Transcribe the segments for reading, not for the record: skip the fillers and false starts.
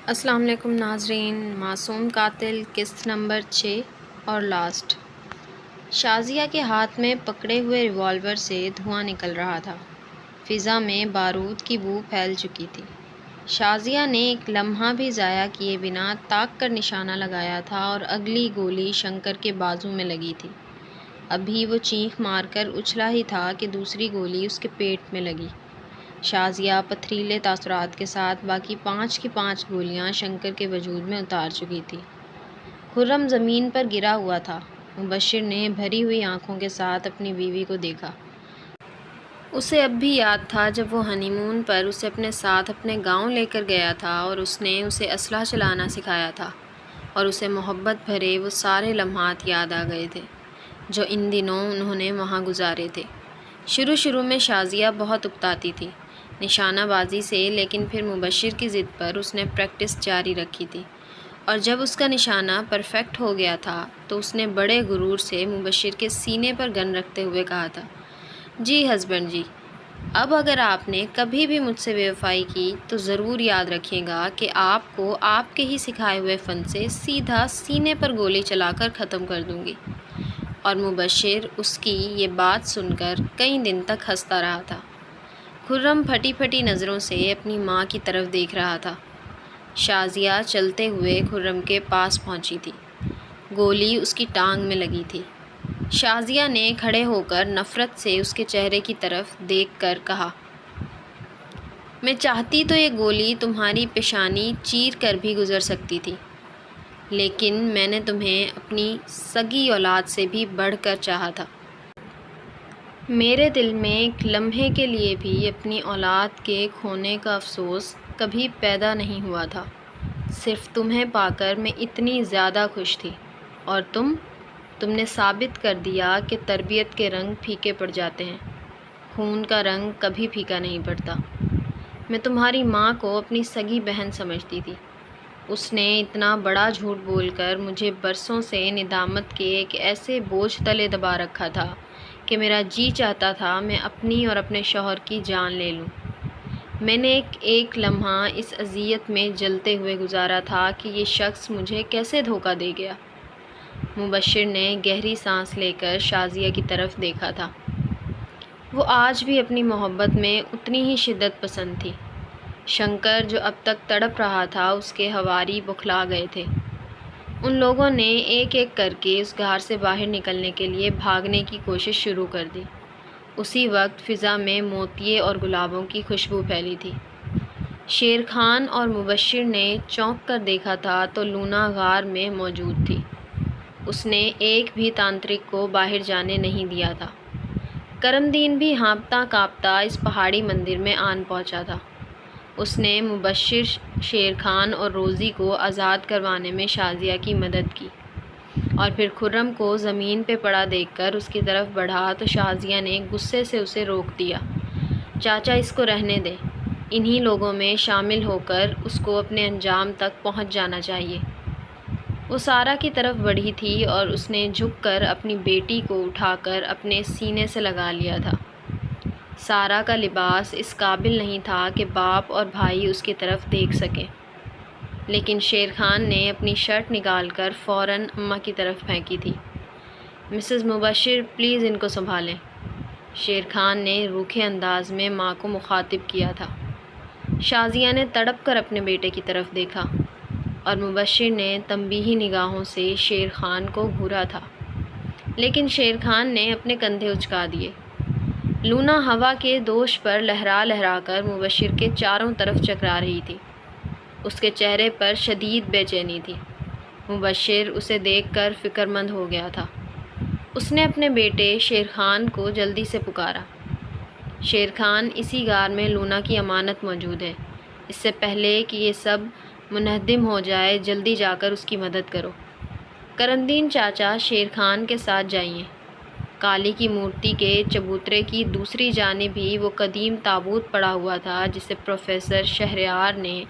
السلام علیکم ناظرین، معصوم قاتل قسط نمبر 6 اور لاسٹ۔ شازیہ کے ہاتھ میں پکڑے ہوئے ریوالور سے دھواں نکل رہا تھا۔ فضا میں بارود کی بو پھیل چکی تھی۔ شازیہ نے ایک لمحہ بھی ضائع کیے بنا تاک کر نشانہ لگایا تھا اور اگلی گولی شنکر کے بازو میں لگی تھی۔ ابھی وہ چینخ مار کر اچھلا ہی تھا کہ دوسری گولی اس کے پیٹ میں لگی۔ شازیہ پتھریلے تاثرات کے ساتھ باقی 5 کی 5 گولیاں شنکر کے وجود میں اتار چکی تھی۔ خرم زمین پر گرا ہوا تھا۔ مبشر نے بھری ہوئی آنکھوں کے ساتھ اپنی بیوی کو دیکھا۔ اسے اب بھی یاد تھا جب وہ ہنی مون پر اسے اپنے ساتھ اپنے گاؤں لے کر گیا تھا اور اس نے اسے اسلحہ چلانا سکھایا تھا، اور اسے محبت بھرے وہ سارے لمحات یاد آ گئے تھے جو ان دنوں انہوں نے وہاں گزارے تھے۔ شروع میں شازیہ بہت اکتاتی تھی نشانہ بازی سے، لیکن پھر مبشر کی ضد پر اس نے پریکٹس جاری رکھی تھی، اور جب اس کا نشانہ پرفیکٹ ہو گیا تھا تو اس نے بڑے غرور سے مبشر کے سینے پر گن رکھتے ہوئے کہا تھا، جی ہسبینڈ جی، اب اگر آپ نے کبھی بھی مجھ سے بے وفائی کی تو ضرور یاد رکھیے گا کہ آپ کو آپ کے ہی سکھائے ہوئے فن سے سیدھا سینے پر گولی چلا کر ختم کر دوں گی۔ اور مبشر اس کی یہ بات سن کر کئی دن تک ہنستا رہا تھا۔ خرم پھٹی پھٹی نظروں سے اپنی ماں کی طرف دیکھ رہا تھا۔ شازیہ چلتے ہوئے خرم کے پاس پہنچی تھی۔ گولی اس کی ٹانگ میں لگی تھی۔ شازیہ نے کھڑے ہو کر نفرت سے اس کے چہرے کی طرف دیکھ کر کہا، میں چاہتی تو یہ گولی تمہاری پیشانی چیر کر بھی گزر سکتی تھی، لیکن میں نے تمہیں اپنی سگی اولاد سے بھی بڑھ کر چاہا تھا۔ میرے دل میں ایک لمحے کے لیے بھی اپنی اولاد کے کھونے کا افسوس کبھی پیدا نہیں ہوا تھا۔ صرف تمہیں پا کر میں اتنی زیادہ خوش تھی، اور تم نے ثابت کر دیا کہ تربیت کے رنگ پھیکے پڑ جاتے ہیں، خون کا رنگ کبھی پھیکا نہیں پڑتا۔ میں تمہاری ماں کو اپنی سگی بہن سمجھتی تھی۔ اس نے اتنا بڑا جھوٹ بول کر مجھے برسوں سے ندامت کے ایک ایسے بوجھ تلے دبا رکھا تھا کہ میرا جی چاہتا تھا میں اپنی اور اپنے شوہر کی جان لے لوں۔ میں نے ایک لمحہ اس اذیت میں جلتے ہوئے گزارا تھا کہ یہ شخص مجھے کیسے دھوکہ دے گیا۔ مبشر نے گہری سانس لے کر شازیہ کی طرف دیکھا تھا۔ وہ آج بھی اپنی محبت میں اتنی ہی شدت پسند تھی۔ شنکر جو اب تک تڑپ رہا تھا، اس کے ہواری بوکھلا گئے تھے۔ ان لوگوں نے ایک ایک کر کے اس غار سے باہر نکلنے کے لیے بھاگنے کی کوشش شروع کر دی۔ اسی وقت فضا میں موتیے اور گلابوں کی خوشبو پھیلی تھی۔ شیر خان اور مبشر نے چونک کر دیکھا تھا تو لونا غار میں موجود تھی۔ اس نے ایک بھی تانترک کو باہر جانے نہیں دیا تھا۔ کرم دین بھی ہانپتا کانپتا اس پہاڑی مندر میں آن پہنچا تھا۔ اس نے مبشر، شیر خان اور روزی کو آزاد کروانے میں شازیہ کی مدد کی، اور پھر خرم کو زمین پہ پڑا دیکھ کر اس کی طرف بڑھا تو شازیہ نے غصے سے اسے روک دیا۔ چاچا، اس کو رہنے دیں، انہی لوگوں میں شامل ہو کر اس کو اپنے انجام تک پہنچ جانا چاہیے۔ وہ سارا کی طرف بڑھی تھی اور اس نے جھک کر اپنی بیٹی کو اٹھا کر اپنے سینے سے لگا لیا تھا۔ سارا کا لباس اس قابل نہیں تھا کہ باپ اور بھائی اس کی طرف دیکھ سکیں، لیکن شیر خان نے اپنی شرٹ نکال کر فوراً اماں کی طرف پھینکی تھی۔ مسز مبشر، پلیز ان کو سنبھالیں۔ شیر خان نے روکھے انداز میں ماں کو مخاطب کیا تھا۔ شازیہ نے تڑپ کر اپنے بیٹے کی طرف دیکھا، اور مبشر نے تنبیہی نگاہوں سے شیر خان کو گھورا تھا، لیکن شیر خان نے اپنے کندھے اچکا دیے۔ لونا ہوا کے دوش پر لہرا لہرا کر مبشر کے چاروں طرف چکرا رہی تھی۔ اس کے چہرے پر شدید بے چینی تھی۔ مبشر اسے دیکھ کر فکر مند ہو گیا تھا۔ اس نے اپنے بیٹے شیر خان کو جلدی سے پکارا، شیر خان، اسی غار میں لونا کی امانت موجود ہے۔ اس سے پہلے کہ یہ سب منہدم ہو جائے، جلدی جا کر اس کی مدد کرو۔ کرمدین چاچا، شیر خان کے ساتھ جائیے۔ کالی کی مورتی کے چبوترے کی دوسری جانب ہی وہ قدیم تابوت پڑا ہوا تھا جسے پروفیسر شہریار نے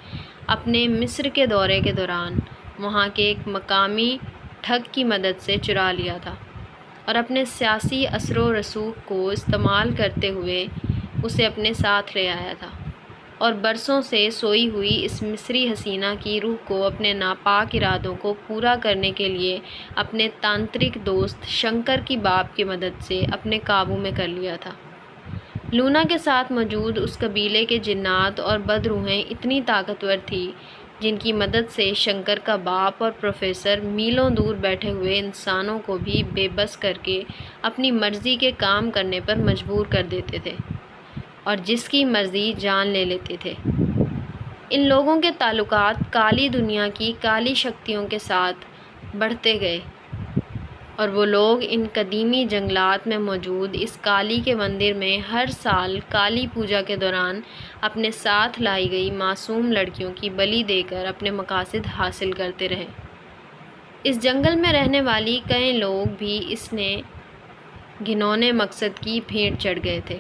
اپنے مصر کے دورے کے دوران وہاں کے ایک مقامی ٹھگ کی مدد سے چرا لیا تھا، اور اپنے سیاسی اثر و رسوخ کو استعمال کرتے ہوئے اسے اپنے ساتھ لے آیا تھا، اور برسوں سے سوئی ہوئی اس مصری حسینہ کی روح کو اپنے ناپاک ارادوں کو پورا کرنے کے لیے اپنے تانترک دوست شنکر کی باپ کی مدد سے اپنے قابو میں کر لیا تھا۔ لونا کے ساتھ موجود اس قبیلے کے جنات اور بد روحیں اتنی طاقتور تھیں جن کی مدد سے شنکر کا باپ اور پروفیسر میلوں دور بیٹھے ہوئے انسانوں کو بھی بے بس کر کے اپنی مرضی کے کام کرنے پر مجبور کر دیتے تھے اور جس کی مرضی جان لے لیتے تھے۔ ان لوگوں کے تعلقات کالی دنیا کی کالی شکتیوں کے ساتھ بڑھتے گئے اور وہ لوگ ان قدیمی جنگلات میں موجود اس کالی کے مندر میں ہر سال کالی پوجا کے دوران اپنے ساتھ لائی گئی معصوم لڑکیوں کی بلی دے کر اپنے مقاصد حاصل کرتے رہے۔ اس جنگل میں رہنے والی کئی لوگ بھی اس نے گھنونے مقصد کی بھیٹ چڑھ گئے تھے۔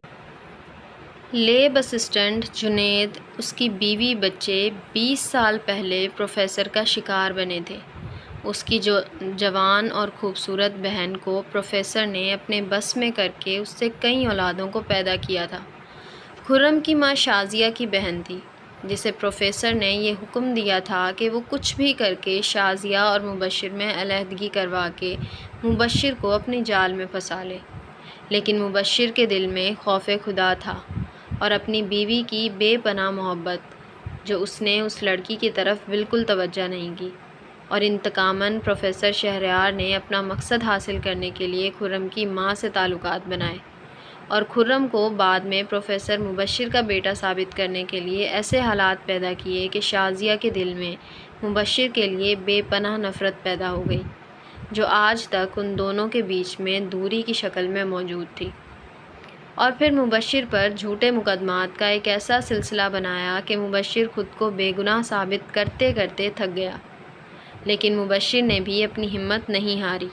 لیب اسسٹنٹ جنید، اس کی بیوی بچے 20 سال پہلے پروفیسر کا شکار بنے تھے۔ اس کی جوان اور خوبصورت بہن کو پروفیسر نے اپنے بس میں کر کے اس سے کئی اولادوں کو پیدا کیا تھا۔ خرم کی ماں شازیہ کی بہن تھی جسے پروفیسر نے یہ حکم دیا تھا کہ وہ کچھ بھی کر کے شازیہ اور مبشر میں علیحدگی کروا کے مبشر کو اپنی جال میں پھنسا لے، لیکن مبشر کے دل میں خوف خدا تھا اور اپنی بیوی کی بے پناہ محبت جو اس نے اس لڑکی کی طرف بالکل توجہ نہیں کی، اور انتقاماً پروفیسر شہریار نے اپنا مقصد حاصل کرنے کے لیے خرم کی ماں سے تعلقات بنائے اور خرم کو بعد میں پروفیسر مبشر کا بیٹا ثابت کرنے کے لیے ایسے حالات پیدا کیے کہ شازیہ کے دل میں مبشر کے لیے بے پناہ نفرت پیدا ہو گئی جو آج تک ان دونوں کے بیچ میں دوری کی شکل میں موجود تھی، اور پھر مبشر پر جھوٹے مقدمات کا ایک ایسا سلسلہ بنایا کہ مبشر خود کو بے گناہ ثابت کرتے کرتے تھک گیا، لیکن مبشر نے بھی اپنی ہمت نہیں ہاری۔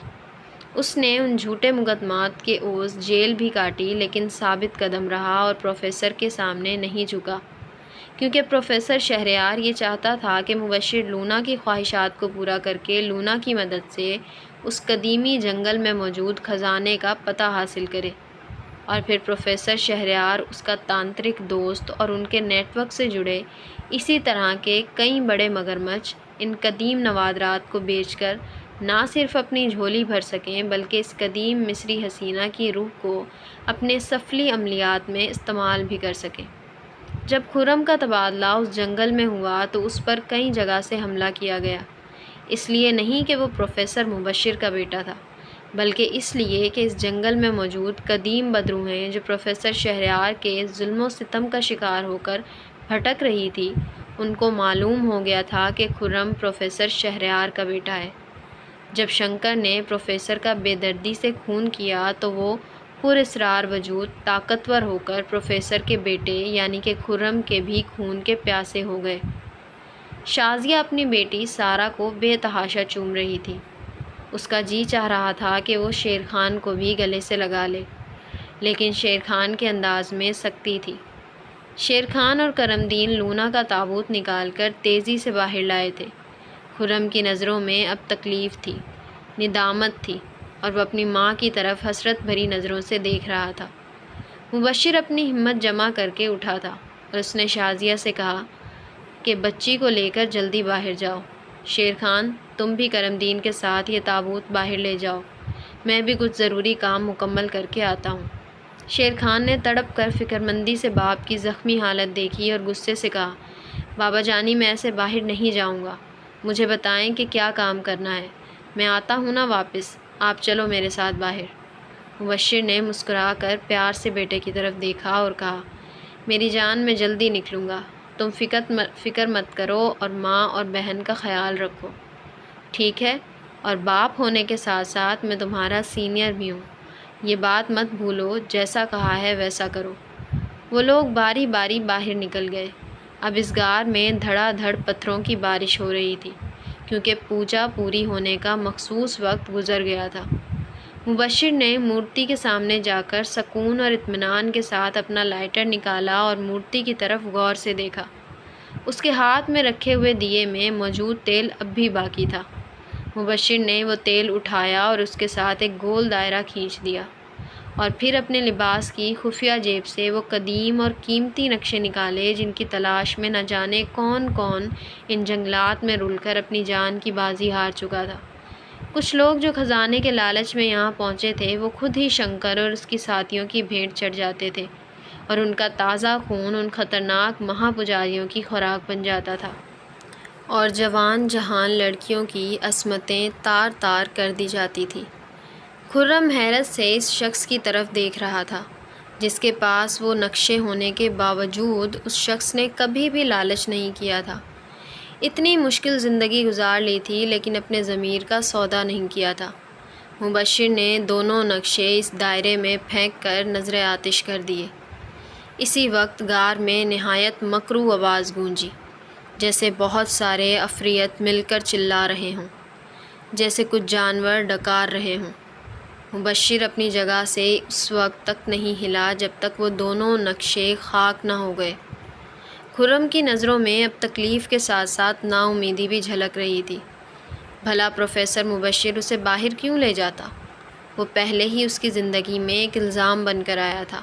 اس نے ان جھوٹے مقدمات کے عوض جیل بھی کاٹی لیکن ثابت قدم رہا اور پروفیسر کے سامنے نہیں جھکا، کیونکہ پروفیسر شہریار یہ چاہتا تھا کہ مبشر لونا کی خواہشات کو پورا کر کے لونا کی مدد سے اس قدیمی جنگل میں موجود خزانے کا پتہ حاصل کرے، اور پھر پروفیسر شہریار، اس کا تانترک دوست اور ان کے نیٹ ورک سے جڑے اسی طرح کے کئی بڑے مگرمچھ ان قدیم نوادرات کو بیچ کر نہ صرف اپنی جھولی بھر سکیں بلکہ اس قدیم مصری حسینہ کی روح کو اپنے سفلی عملیات میں استعمال بھی کر سکیں۔ جب خرم کا تبادلہ اس جنگل میں ہوا تو اس پر کئی جگہ سے حملہ کیا گیا، اس لیے نہیں کہ وہ پروفیسر مبشر کا بیٹا تھا بلکہ اس لیے کہ اس جنگل میں موجود قدیم بدروحیں جو پروفیسر شہریار کے ظلم و ستم کا شکار ہو کر بھٹک رہی تھی، ان کو معلوم ہو گیا تھا کہ خرم پروفیسر شہریار کا بیٹا ہے۔ جب شنکر نے پروفیسر کا بے دردی سے خون کیا تو وہ پر اسرار وجود طاقتور ہو کر پروفیسر کے بیٹے یعنی کہ خرم کے بھی خون کے پیاسے ہو گئے۔ شازیہ اپنی بیٹی سارہ کو بے تحاشا چوم رہی تھی۔ اس کا جی چاہ رہا تھا کہ وہ شیر خان کو بھی گلے سے لگا لے، لیکن شیر خان کے انداز میں سختی تھی۔ شیر خان اور کرم دین لونا کا تابوت نکال کر تیزی سے باہر لائے تھے۔ خرم کی نظروں میں اب تکلیف تھی، ندامت تھی، اور وہ اپنی ماں کی طرف حسرت بھری نظروں سے دیکھ رہا تھا۔ مبشر اپنی ہمت جمع کر کے اٹھا تھا اور اس نے شازیہ سے کہا کہ بچی کو لے کر جلدی باہر جاؤ۔ شیر خان، تم بھی کرم دین کے ساتھ یہ تابوت باہر لے جاؤ، میں بھی کچھ ضروری کام مکمل کر کے آتا ہوں۔ شیر خان نے تڑپ کر فکرمندی سے باپ کی زخمی حالت دیکھی اور غصے سے کہا، بابا جانی، میں ایسے باہر نہیں جاؤں گا، مجھے بتائیں کہ کیا کام کرنا ہے، میں آتا ہوں نا واپس، آپ چلو میرے ساتھ باہر۔ مبشر نے مسکرا کر پیار سے بیٹے کی طرف دیکھا اور کہا، میری جان، میں جلدی نکلوں گا، تم فکر مت کرو اور ماں اور بہن کا خیال رکھو، ٹھیک ہے؟ اور باپ ہونے کے ساتھ ساتھ میں تمہارا سینئر بھی ہوں، یہ بات مت بھولو، جیسا کہا ہے ویسا کرو۔ وہ لوگ باری باری باہر نکل گئے۔ اب اس غار میں دھڑا دھڑ پتھروں کی بارش ہو رہی تھی کیونکہ پوجا پوری ہونے کا مخصوص وقت گزر گیا تھا۔ مبشر نے مورتی کے سامنے جا کر سکون اور اطمینان کے ساتھ اپنا لائٹر نکالا اور مورتی کی طرف غور سے دیکھا۔ اس کے ہاتھ میں رکھے ہوئے دیے میں موجود تیل اب بھی باقی تھا۔ مبشر نے وہ تیل اٹھایا اور اس کے ساتھ ایک گول دائرہ کھینچ دیا اور پھر اپنے لباس کی خفیہ جیب سے وہ قدیم اور قیمتی نقشے نکالے جن کی تلاش میں نہ جانے کون کون ان جنگلات میں رل کر اپنی جان کی بازی ہار چکا تھا۔ کچھ لوگ جو خزانے کے لالچ میں یہاں پہنچے تھے وہ خود ہی شنکر اور اس کی ساتھیوں کی بھیٹ چڑھ جاتے تھے اور ان کا تازہ خون ان خطرناک مہا پجاریوں کی خوراک بن جاتا تھا اور جوان جہان لڑکیوں کی عصمتیں تار تار کر دی جاتی تھیں۔ خرم حیرت سے اس شخص کی طرف دیکھ رہا تھا جس کے پاس وہ نقشے ہونے کے باوجود اس شخص نے کبھی بھی لالچ نہیں کیا تھا۔ اتنی مشکل زندگی گزار لی تھی لیکن اپنے ضمیر کا سودا نہیں کیا تھا۔ مبشر نے دونوں نقشے اس دائرے میں پھینک کر نظر آتش کر دیے۔ اسی وقت غار میں نہایت مکروہ آواز گونجی، جیسے بہت سارے عفریت مل کر چلا رہے ہوں، جیسے کچھ جانور ڈکار رہے ہوں۔ مبشر اپنی جگہ سے اس وقت تک نہیں ہلا جب تک وہ دونوں نقشے خاک نہ ہو گئے۔ خرم کی نظروں میں اب تکلیف کے ساتھ ساتھ نا امیدی بھی جھلک رہی تھی۔ بھلا پروفیسر مبشر اسے باہر کیوں لے جاتا؟ وہ پہلے ہی اس کی زندگی میں ایک الزام بن کر آیا تھا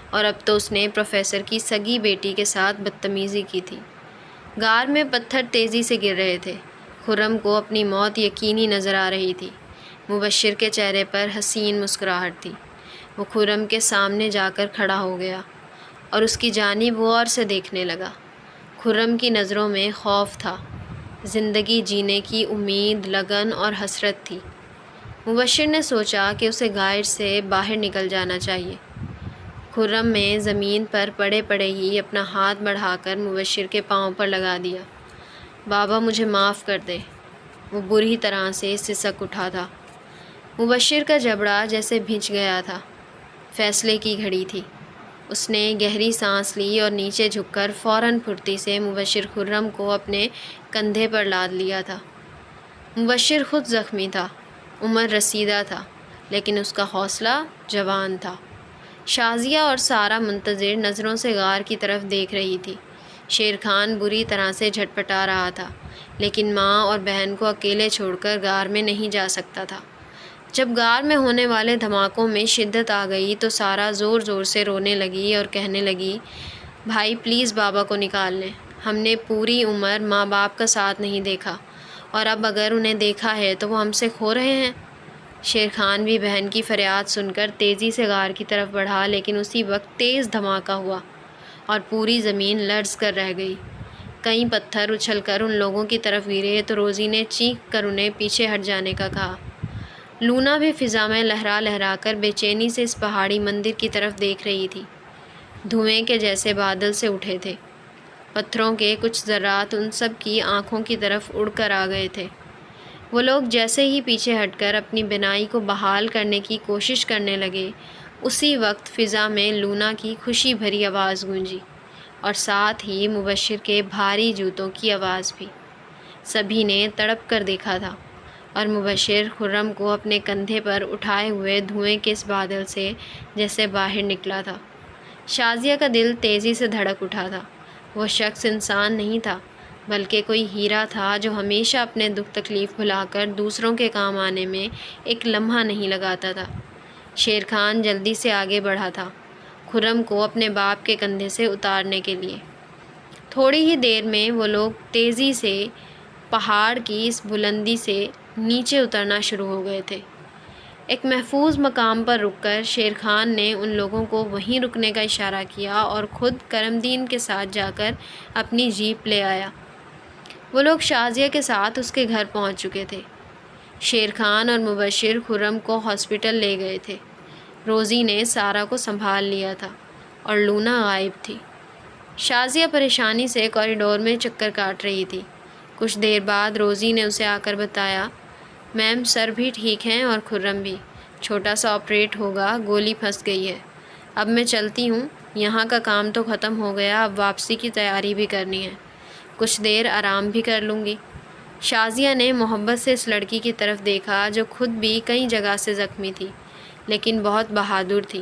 اور اب تو اس نے پروفیسر کی سگی بیٹی کے ساتھ بدتمیزی کی تھی۔ غار میں پتھر تیزی سے گر رہے تھے۔ خرم کو اپنی موت یقینی نظر آ رہی تھی۔ مبشر کے چہرے پر حسین مسکراہٹ تھی۔ وہ خرم کے سامنے جا کر کھڑا ہو گیا اور اس کی جانب غور سے دیکھنے لگا۔ خرم کی نظروں میں خوف تھا، زندگی جینے کی امید، لگن اور حسرت تھی۔ مبشر نے سوچا کہ اسے غار سے باہر نکل جانا چاہیے۔ خرم نے زمین پر پڑے پڑے ہی اپنا ہاتھ بڑھا کر مبشر کے پاؤں پر لگا دیا۔ بابا مجھے معاف کر دے۔ وہ بری طرح سے سسک اٹھا تھا۔ مبشر کا جبڑا جیسے بھنچ گیا تھا۔ فیصلے کی گھڑی تھی۔ اس نے گہری سانس لی اور نیچے جھک کر فوراً پھرتی سے مبشر خرم کو اپنے کندھے پر لاد لیا تھا۔ مبشر خود زخمی تھا، عمر رسیدہ تھا، لیکن اس کا حوصلہ جوان تھا۔ شازیہ اور سارا منتظر نظروں سے غار کی طرف دیکھ رہی تھی۔ شیر خان بری طرح سے جھٹپٹا رہا تھا، لیکن ماں اور بہن کو اکیلے چھوڑ کر غار میں نہیں جا سکتا تھا۔ جب غار میں ہونے والے دھماکوں میں شدت آ گئی تو سارا زور زور سے رونے لگی اور کہنے لگی، بھائی پلیز بابا کو نکال لیں۔ ہم نے پوری عمر ماں باپ کا ساتھ نہیں دیکھا اور اب اگر انہیں دیکھا ہے تو وہ ہم سے کھو رہے ہیں۔ شیر خان بھی بہن کی فریاد سن کر تیزی سے غار کی طرف بڑھا، لیکن اسی وقت تیز دھماکہ ہوا اور پوری زمین لرز کر رہ گئی۔ کئی پتھر اچھل کر ان لوگوں کی طرف گرے تو روزی نے چیخ کر انہیں پیچھے ہٹ جانے کا کہا۔ لونا بھی فضا میں لہرا لہرا کر بے چینی سے اس پہاڑی مندر کی طرف دیکھ رہی تھی۔ دھوئیں کے جیسے بادل سے اٹھے تھے۔ پتھروں کے کچھ ذرات ان سب کی آنکھوں کی طرف اڑ کر آ گئے تھے۔ وہ لوگ جیسے ہی پیچھے ہٹ کر اپنی بینائی کو بحال کرنے کی کوشش کرنے لگے، اسی وقت فضا میں لونا کی خوشی بھری آواز گونجی اور ساتھ ہی مبشر کے بھاری جوتوں کی آواز بھی۔ سبھی نے تڑپ کر دیکھا تھا اور مبشر خرم کو اپنے کندھے پر اٹھائے ہوئے دھوئیں کے اس بادل سے جیسے باہر نکلا تھا۔ شازیہ کا دل تیزی سے دھڑک اٹھا تھا۔ وہ شخص انسان نہیں تھا بلکہ کوئی ہیرا تھا جو ہمیشہ اپنے دکھ تکلیف بھلا کر دوسروں کے کام آنے میں ایک لمحہ نہیں لگاتا تھا۔ شیر خان جلدی سے آگے بڑھا تھا، خرم کو اپنے باپ کے کندھے سے اتارنے کے لیے۔ تھوڑی ہی دیر میں وہ لوگ تیزی سے پہاڑ کی اس بلندی سے نیچے اترنا شروع ہو گئے تھے۔ ایک محفوظ مقام پر رک کر شیر خان نے ان لوگوں کو وہیں رکنے کا اشارہ کیا اور خود کرم دین کے ساتھ جا کر اپنی جیپ لے آیا۔ وہ لوگ شازیہ کے ساتھ اس کے گھر پہنچ چکے تھے۔ شیر خان اور مبشر خرم کو ہاسپٹل لے گئے تھے۔ روزی نے سارا کو سنبھال لیا تھا اور لونا غائب تھی۔ شازیہ پریشانی سے کوریڈور میں چکر کاٹ رہی تھی۔ کچھ دیر بعد روزی نے اسے آ کر بتایا، میم سر بھی ٹھیک ہیں اور خرم بھی، چھوٹا سا آپریٹ ہوگا، گولی پھنس گئی ہے۔ اب میں چلتی ہوں، یہاں کا کام تو ختم ہو گیا، اب واپسی کی تیاری بھی کرنی ہے، کچھ دیر آرام بھی کر لوں گی۔ شازیہ نے محبت سے اس لڑکی کی طرف دیکھا جو خود بھی کئی جگہ سے زخمی تھی لیکن بہت بہادر تھی۔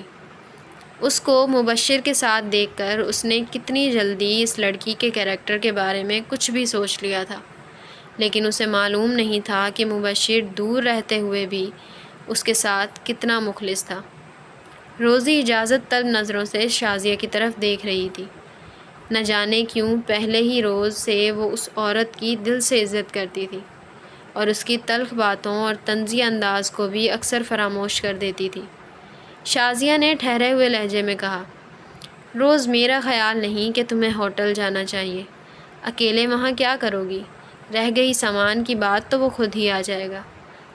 اس کو مبشر کے ساتھ دیکھ کر اس نے کتنی جلدی اس لڑکی کے کیریکٹر کے بارے میں کچھ بھی سوچ لیا تھا، لیکن اسے معلوم نہیں تھا کہ مبشر دور رہتے ہوئے بھی اس کے ساتھ کتنا مخلص تھا۔ روزی اجازت طلب نظروں سے شازیہ کی طرف دیکھ رہی تھی۔ نہ جانے کیوں پہلے ہی روز سے وہ اس عورت کی دل سے عزت کرتی تھی اور اس کی تلخ باتوں اور طنزیہ انداز کو بھی اکثر فراموش کر دیتی تھی۔ شازیہ نے ٹھہرے ہوئے لہجے میں کہا، روز میرا خیال نہیں کہ تمہیں ہوٹل جانا چاہیے۔ اکیلے وہاں کیا کرو گی؟ رہ گئی سامان کی بات تو وہ خود ہی آ جائے گا۔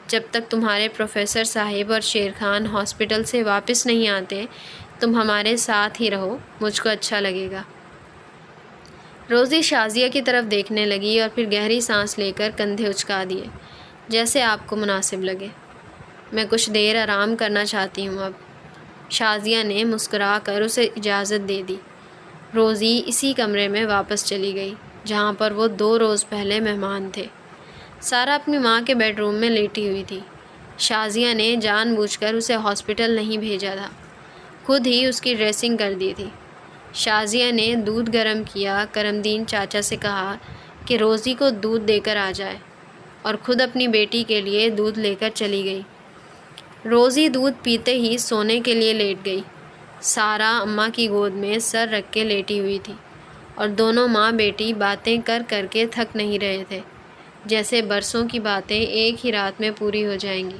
جب تک تمہارے پروفیسر صاحب اور شیر خان ہاسپٹل سے واپس نہیں آتے تم ہمارے ساتھ ہی رہو، مجھ کو اچھا لگے گا۔ روزی شازیہ کی طرف دیکھنے لگی اور پھر گہری سانس لے کر کندھے اچکا دیے۔ جیسے آپ کو مناسب لگے، میں کچھ دیر آرام کرنا چاہتی ہوں اب۔ شازیہ نے مسکرا کر اسے اجازت دے دی۔ روزی اسی کمرے میں واپس چلی گئی جہاں پر وہ 2 روز پہلے مہمان تھے۔ سارا اپنی ماں کے بیڈ روم میں لیٹی ہوئی تھی۔ شازیہ نے جان بوجھ کر اسے ہاسپٹل نہیں بھیجا تھا، خود ہی اس کی ڈریسنگ کر دی تھی۔ شازیہ نے دودھ گرم کیا، کرمدین چاچا سے کہا کہ روزی کو دودھ دے کر آ جائے اور خود اپنی بیٹی کے لیے دودھ لے کر چلی گئی۔ روزی دودھ پیتے ہی سونے کے لیے لیٹ گئی۔ سارا اماں کی گود میں سر رکھ کے لیٹی ہوئی تھی اور دونوں ماں بیٹی باتیں کر کر کے تھک نہیں رہے تھے، جیسے برسوں کی باتیں ایک ہی رات میں پوری ہو جائیں گی۔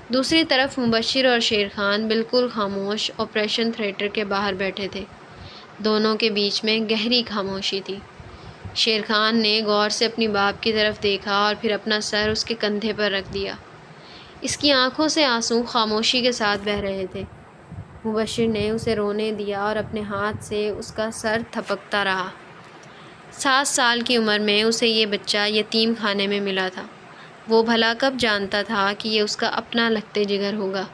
دوسری طرف مبشر اور شیر خان بالکل خاموش آپریشن تھیٹر کے باہر بیٹھے تھے۔ دونوں کے بیچ میں گہری خاموشی تھی۔ شیر خان نے غور سے اپنی باپ کی طرف دیکھا اور پھر اپنا سر اس کے کندھے پر رکھ دیا۔ اس کی آنکھوں سے آنسو خاموشی کے ساتھ بہہ رہے تھے۔ مبشر نے اسے رونے دیا اور اپنے ہاتھ سے اس کا سر تھپکتا رہا۔ 7 سال کی عمر میں اسے یہ بچہ یتیم خانے میں ملا تھا۔ وہ بھلا کب جانتا تھا کہ یہ اس کا اپنا لگتے جگر ہوگا،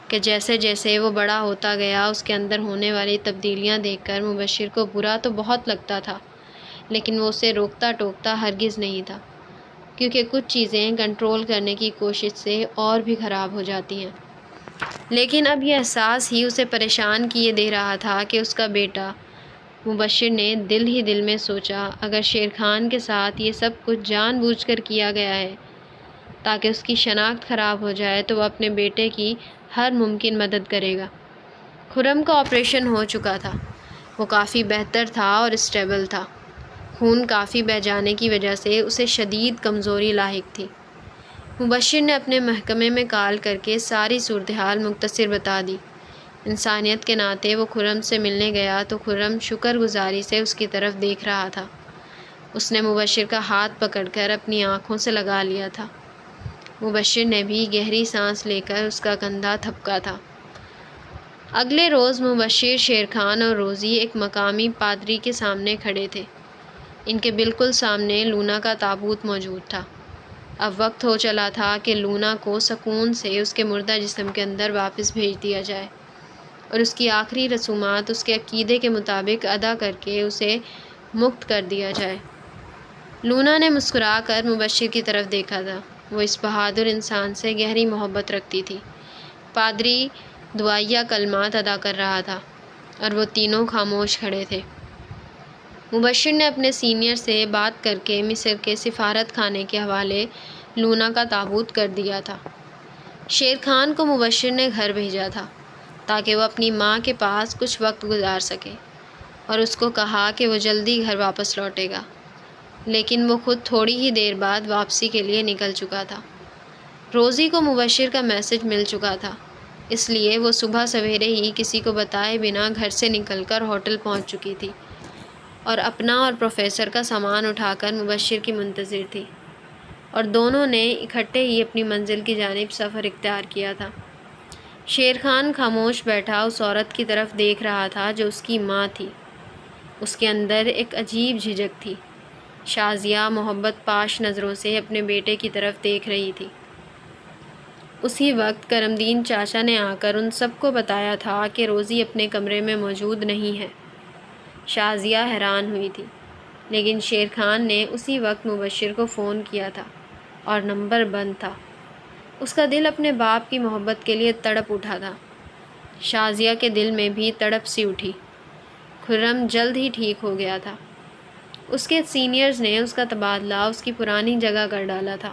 کہ جیسے جیسے وہ بڑا ہوتا گیا اس کے اندر ہونے والی تبدیلیاں دیکھ کر مبشر کو برا تو بہت لگتا تھا، لیکن وہ اسے روکتا ٹوکتا ہرگز نہیں تھا، کیونکہ کچھ چیزیں کنٹرول کرنے کی کوشش سے اور بھی خراب ہو جاتی ہیں۔ لیکن اب یہ احساس ہی اسے پریشان کیے دے رہا تھا کہ اس کا بیٹا۔ مبشر نے دل ہی دل میں سوچا، اگر شیر خان کے ساتھ یہ سب کچھ جان بوجھ کر کیا گیا ہے تاکہ اس کی شناخت خراب ہو جائے تو وہ اپنے بیٹے کی ہر ممکن مدد کرے گا۔ خرم کا آپریشن ہو چکا تھا، وہ کافی بہتر تھا اور اسٹیبل تھا۔ خون کافی بہہ جانے کی وجہ سے اسے شدید کمزوری لاحق تھی۔ مبشر نے اپنے محکمے میں کال کر کے ساری صورتحال مختصر بتا دی۔ انسانیت کے ناطے وہ خرم سے ملنے گیا تو خرم شکر گزاری سے اس کی طرف دیکھ رہا تھا۔ اس نے مبشر کا ہاتھ پکڑ کر اپنی آنکھوں سے لگا لیا تھا۔ مبشر نے بھی گہری سانس لے کر اس کا کندھا تھپکا تھا۔ اگلے روز مبشر، شیر خان اور روزی ایک مقامی پادری کے سامنے کھڑے تھے۔ ان کے بالکل سامنے لونا کا تابوت موجود تھا۔ اب وقت ہو چلا تھا کہ لونا کو سکون سے اس کے مردہ جسم کے اندر واپس بھیج دیا جائے اور اس کی آخری رسومات اس کے عقیدے کے مطابق ادا کر کے اسے مکت کر دیا جائے۔ لونا نے مسکرا کر مبشر کی طرف دیکھا تھا۔ وہ اس بہادر انسان سے گہری محبت رکھتی تھی۔ پادری دعائیہ کلمات ادا کر رہا تھا اور وہ تینوں خاموش کھڑے تھے۔ مبشر نے اپنے سینئر سے بات کر کے مصر کے سفارت خانے کے حوالے لونا کا تابوت کر دیا تھا۔ شیر خان کو مبشر نے گھر بھیجا تھا تاکہ وہ اپنی ماں کے پاس کچھ وقت گزار سکے اور اس کو کہا کہ وہ جلدی گھر واپس لوٹے گا، لیکن وہ خود تھوڑی ہی دیر بعد واپسی کے لیے نکل چکا تھا۔ روزی کو مبشر کا میسج مل چکا تھا، اس لیے وہ صبح سویرے ہی کسی کو بتائے بنا گھر سے نکل کر ہوٹل پہنچ چکی تھی اور اپنا اور پروفیسر کا سامان اٹھا کر مبشر کی منتظر تھی، اور دونوں نے اکٹھے ہی اپنی منزل کی جانب سفر اختیار کیا تھا۔ شیر خان خاموش بیٹھا اس عورت کی طرف دیکھ رہا تھا جو اس کی ماں تھی۔ اس کے اندر ایک عجیب جھجک تھی۔ شازیہ محبت پاش نظروں سے اپنے بیٹے کی طرف دیکھ رہی تھی۔ اسی وقت کرمدین چاچا نے آ کر ان سب کو بتایا تھا کہ روزی اپنے کمرے میں موجود نہیں ہے۔ شازیہ حیران ہوئی تھی، لیکن شیر خان نے اسی وقت مبشر کو فون کیا تھا اور نمبر بند تھا۔ اس کا دل اپنے باپ کی محبت کے لیے تڑپ اٹھا تھا۔ شازیہ کے دل میں بھی تڑپ سی اٹھی۔ خرم جلد ہی ٹھیک ہو گیا تھا۔ اس کے سینئرز نے اس کا تبادلہ اس کی پرانی جگہ کر ڈالا تھا۔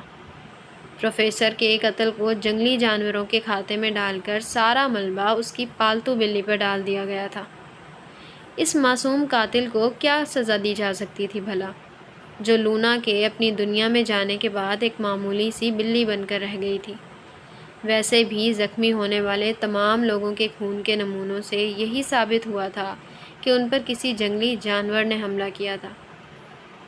پروفیسر کے قتل کو جنگلی جانوروں کے کھاتے میں ڈال کر سارا ملبہ اس کی پالتو بلی پر ڈال دیا گیا تھا۔ اس معصوم قاتل کو کیا سزا دی جا سکتی تھی بھلا، جو لونا کے اپنی دنیا میں جانے کے بعد ایک معمولی سی بلی بن کر رہ گئی تھی؟ ویسے بھی زخمی ہونے والے تمام لوگوں کے خون کے نمونوں سے یہی ثابت ہوا تھا کہ ان پر کسی جنگلی جانور نے حملہ کیا تھا۔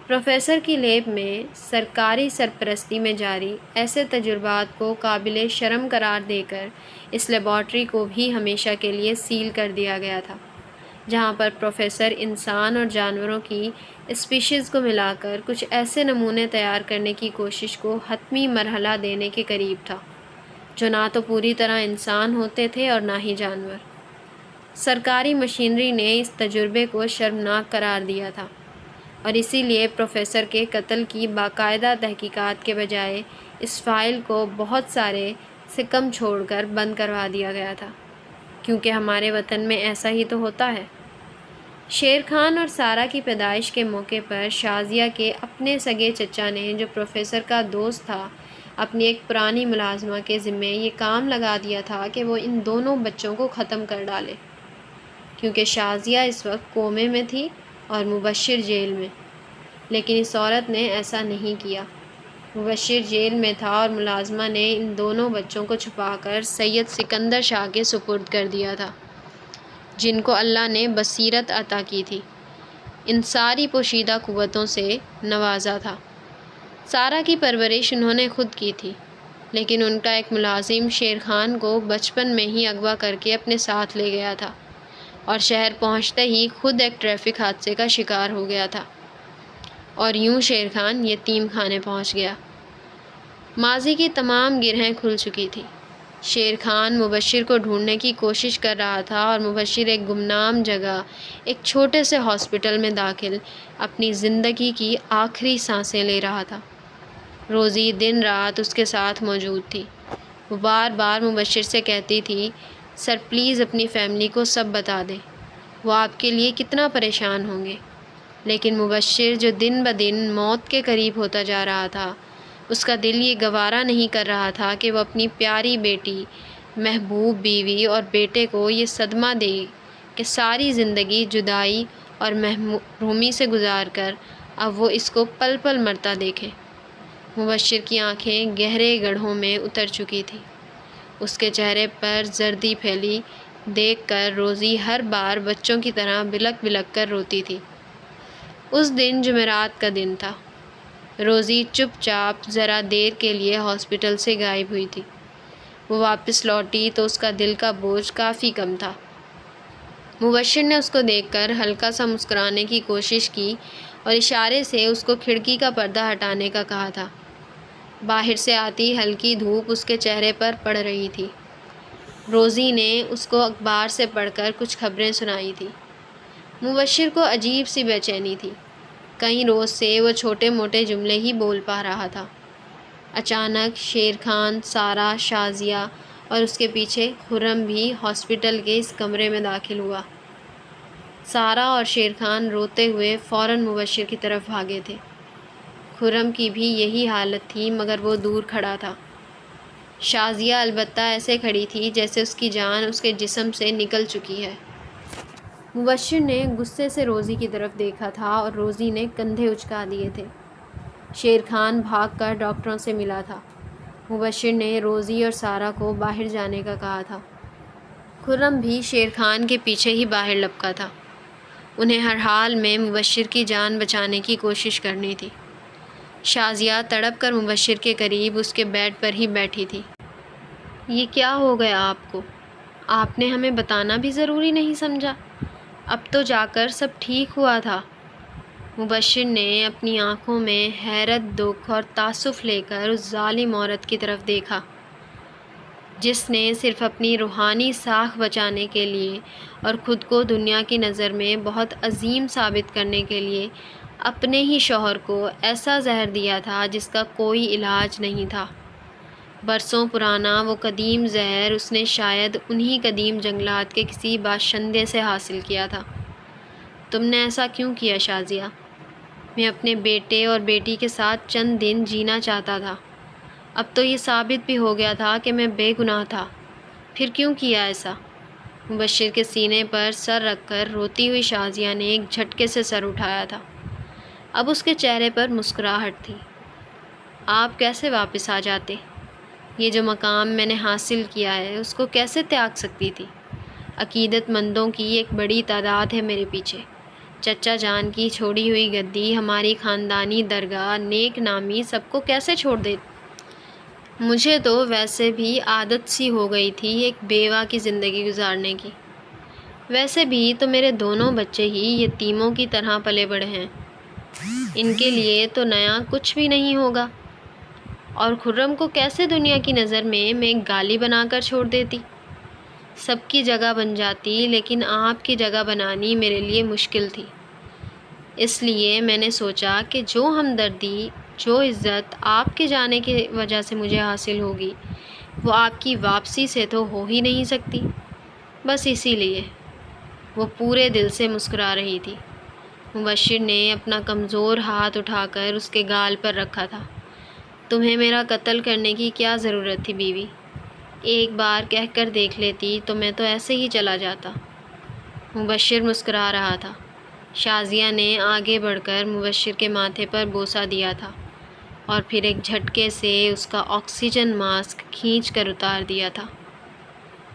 پروفیسر کی لیب میں سرکاری سرپرستی میں جاری ایسے تجربات کو قابل شرم قرار دے کر اس لیبارٹری کو بھی ہمیشہ کے لیے سیل کر دیا گیا تھا، جہاں پر پروفیسر انسان اور جانوروں کی اسپیشیز کو ملا کر کچھ ایسے نمونے تیار کرنے کی کوشش کو حتمی مرحلہ دینے کے قریب تھا، جو نہ تو پوری طرح انسان ہوتے تھے اور نہ ہی جانور۔ سرکاری مشینری نے اس تجربے کو شرمناک قرار دیا تھا، اور اسی لیے پروفیسر کے قتل کی باقاعدہ تحقیقات کے بجائے اس فائل کو بہت سارے سے کم چھوڑ کر بند کروا دیا گیا تھا، کیونکہ ہمارے وطن میں ایسا ہی تو ہوتا ہے۔ شیر خان اور سارا کی پیدائش کے موقع پر شازیہ کے اپنے سگے چچا نے، جو پروفیسر کا دوست تھا، اپنی ایک پرانی ملازمہ کے ذمے یہ کام لگا دیا تھا کہ وہ ان دونوں بچوں کو ختم کر ڈالے، کیونکہ شازیہ اس وقت کومے میں تھی اور مبشر جیل میں۔ لیکن اس عورت نے ایسا نہیں کیا۔ مبشر جیل میں تھا اور ملازمہ نے ان دونوں بچوں کو چھپا کر سید سکندر شاہ کے سپرد کر دیا تھا، جن کو اللہ نے بصیرت عطا کی تھی، ان ساری پوشیدہ قوتوں سے نوازا تھا۔ سارا کی پرورش انہوں نے خود کی تھی، لیکن ان کا ایک ملازم شیر خان کو بچپن میں ہی اغوا کر کے اپنے ساتھ لے گیا تھا، اور شہر پہنچتے ہی خود ایک ٹریفک حادثے کا شکار ہو گیا تھا، اور یوں شیر خان یتیم خانے پہنچ گیا۔ ماضی کی تمام گرہیں کھل چکی تھی۔ شیر خان مبشر کو ڈھونڈنے کی کوشش کر رہا تھا، اور مبشر ایک گمنام جگہ، ایک چھوٹے سے ہاسپٹل میں داخل اپنی زندگی کی آخری سانسیں لے رہا تھا۔ روزی دن رات اس کے ساتھ موجود تھی۔ وہ بار بار مبشر سے کہتی تھی، سر پلیز اپنی فیملی کو سب بتا دیں، وہ آپ کے لیے کتنا پریشان ہوں گے۔ لیکن مبشر، جو دن بدن موت کے قریب ہوتا جا رہا تھا، اس کا دل یہ گوارا نہیں کر رہا تھا کہ وہ اپنی پیاری بیٹی، محبوب بیوی اور بیٹے کو یہ صدمہ دے کہ ساری زندگی جدائی اور محرومی سے گزار کر اب وہ اس کو پل پل مرتا دیکھے۔ مبشر کی آنکھیں گہرے گڑھوں میں اتر چکی تھیں۔ اس کے چہرے پر زردی پھیلی دیکھ کر روزی ہر بار بچوں کی طرح بلک بلک کر روتی تھی۔ اس دن جمعرات کا دن تھا۔ روزی چپ چاپ ذرا دیر کے لیے ہاسپٹل سے غائب ہوئی تھی۔ وہ واپس لوٹی تو اس کا دل کا بوجھ کافی کم تھا۔ مبشر نے اس کو دیکھ کر ہلکا سا مسکرانے کی کوشش کی اور اشارے سے اس کو کھڑکی کا پردہ ہٹانے کا کہا تھا۔ باہر سے آتی ہلکی دھوپ اس کے چہرے پر پڑ رہی تھی۔ روزی نے اس کو اخبار سے پڑھ کر کچھ خبریں سنائی تھیں۔ مبشر کو عجیب سی بے چینی تھی۔ کئی روز سے وہ چھوٹے موٹے جملے ہی بول پا رہا تھا۔ اچانک شیر خان، سارا، شازیہ اور اس کے پیچھے خرم بھی ہاسپٹل کے اس کمرے میں داخل ہوا۔ سارا اور شیر خان روتے ہوئے فوراً مبشر کی طرف بھاگے تھے۔ خرم کی بھی یہی حالت تھی، مگر وہ دور کھڑا تھا۔ شازیہ البتہ ایسے کھڑی تھی جیسے اس کی جان اس کے جسم سے نکل چکی ہے۔ مبشر نے غصے سے روزی کی طرف دیکھا تھا اور روزی نے کندھے اچکا دیے تھے۔ شیر خان بھاگ کر ڈاکٹروں سے ملا تھا۔ مبشر نے روزی اور سارا کو باہر جانے کا کہا تھا۔ خرم بھی شیر خان کے پیچھے ہی باہر لپکا تھا۔ انہیں ہر حال میں مبشر کی جان بچانے کی کوشش کرنی تھی۔ شازیہ تڑپ کر مبشر کے قریب اس کے بیڈ پر ہی بیٹھی تھی۔ یہ کیا ہو گیا آپ کو؟ آپ نے ہمیں بتانا بھی ضروری نہیں سمجھا؟ اب تو جا کر سب ٹھیک ہوا تھا۔ مبشر نے اپنی آنکھوں میں حیرت، دکھ اور تاسف لے کر اس ظالم عورت کی طرف دیکھا، جس نے صرف اپنی روحانی ساکھ بچانے کے لیے اور خود کو دنیا کی نظر میں بہت عظیم ثابت کرنے کے لیے اپنے ہی شوہر کو ایسا زہر دیا تھا جس کا کوئی علاج نہیں تھا۔ برسوں پرانا وہ قدیم زہر اس نے شاید انہی قدیم جنگلات کے کسی باشندے سے حاصل کیا تھا۔ تم نے ایسا کیوں کیا شازیہ؟ میں اپنے بیٹے اور بیٹی کے ساتھ چند دن جینا چاہتا تھا۔ اب تو یہ ثابت بھی ہو گیا تھا کہ میں بے گناہ تھا، پھر کیوں کیا ایسا؟ مبشر کے سینے پر سر رکھ کر روتی ہوئی شازیہ نے ایک جھٹکے سے سر اٹھایا تھا۔ اب اس کے چہرے پر مسکراہٹ تھی۔ آپ کیسے واپس آ جاتے؟ یہ جو مقام میں نے حاصل کیا ہے اس کو کیسے تیاگ سکتی تھی؟ عقیدت مندوں کی ایک بڑی تعداد ہے میرے پیچھے، چچا جان کی چھوڑی ہوئی گدی، ہماری خاندانی درگاہ، نیک نامی، سب کو کیسے چھوڑ دیتی؟ مجھے تو ویسے بھی عادت سی ہو گئی تھی ایک بیوہ کی زندگی گزارنے کی۔ ویسے بھی تو میرے دونوں بچے ہی یتیموں کی طرح پلے بڑھے ہیں، ان کے لیے تو نیا کچھ بھی نہیں ہوگا۔ اور خرم کو کیسے دنیا کی نظر میں ایک گالی بنا کر چھوڑ دیتی؟ سب کی جگہ بن جاتی، لیکن آپ کی جگہ بنانی میرے لیے مشکل تھی۔ اس لیے میں نے سوچا کہ جو ہمدردی، جو عزت آپ کے جانے کی وجہ سے مجھے حاصل ہوگی، وہ آپ کی واپسی سے تو ہو ہی نہیں سکتی۔ بس اسی لیے۔ وہ پورے دل سے مسکرا رہی تھی۔ مبشر نے اپنا کمزور ہاتھ اٹھا کر اس کے گال پر رکھا تھا۔ تمہیں میرا قتل کرنے کی کیا ضرورت تھی بیوی؟ ایک بار کہہ کر دیکھ لیتی تو میں تو ایسے ہی چلا جاتا۔ مبشر مسکرا رہا تھا۔ شازیہ نے آگے بڑھ کر مبشر کے ماتھے پر بوسہ دیا تھا اور پھر ایک جھٹکے سے اس کا آکسیجن ماسک کھینچ کر اتار دیا تھا۔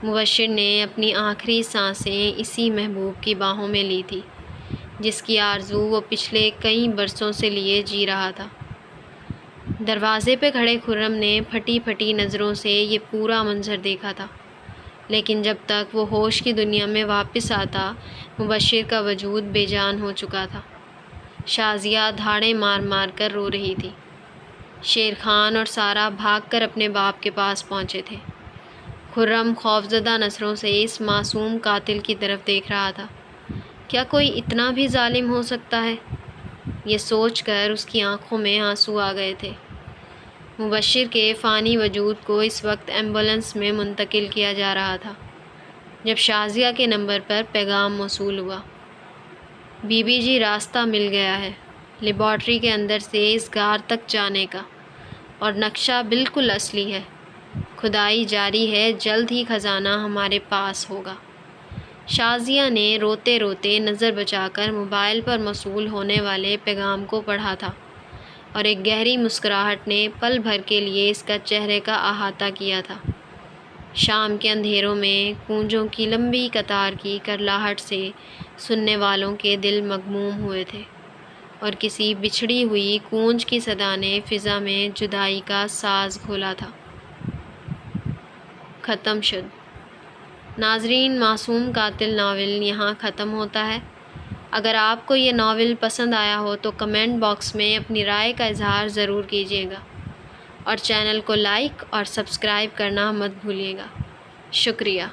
مبشر نے اپنی آخری سانسیں اسی محبوب کی باہوں میں لی تھی، جس کی آرزو وہ پچھلے کئی برسوں سے لیے جی رہا تھا۔ دروازے پہ کھڑے خرم نے پھٹی پھٹی نظروں سے یہ پورا منظر دیکھا تھا، لیکن جب تک وہ ہوش کی دنیا میں واپس آتا، مبشر کا وجود بے جان ہو چکا تھا۔ شازیہ دھاڑیں مار مار کر رو رہی تھی۔ شیر خان اور سارا بھاگ کر اپنے باپ کے پاس پہنچے تھے۔ خرم خوفزدہ نظروں سے اس معصوم قاتل کی طرف دیکھ رہا تھا۔ کیا کوئی اتنا بھی ظالم ہو سکتا ہے؟ یہ سوچ کر اس کی آنکھوں میں آنسو آ گئے تھے۔ مبشر کے فانی وجود کو اس وقت ایمبولینس میں منتقل کیا جا رہا تھا جب شازیہ کے نمبر پر پیغام موصول ہوا۔ بی بی جی، راستہ مل گیا ہے لیبارٹری کے اندر سے اس غار تک جانے کا، اور نقشہ بالکل اصلی ہے۔ کھدائی جاری ہے، جلد ہی خزانہ ہمارے پاس ہوگا۔ شازیہ نے روتے روتے نظر بچا کر موبائل پر موصول ہونے والے پیغام کو پڑھا تھا، اور ایک گہری مسکراہٹ نے پل بھر کے لیے اس کا چہرے کا احاطہ کیا تھا۔ شام کے اندھیروں میں کونجوں کی لمبی قطار کی کرلاہٹ سے سننے والوں کے دل مغموم ہوئے تھے، اور کسی بچھڑی ہوئی کونج کی صدا نے فضا میں جدائی کا ساز گھولا تھا۔ ختم شد۔ ناظرین، معصوم قاتل ناول یہاں ختم ہوتا ہے۔ اگر آپ کو یہ ناول پسند آیا ہو تو کمنٹ باکس میں اپنی رائے کا اظہار ضرور کیجیے گا، اور چینل کو لائک اور سبسکرائب کرنا مت بھولیے گا۔ شکریہ۔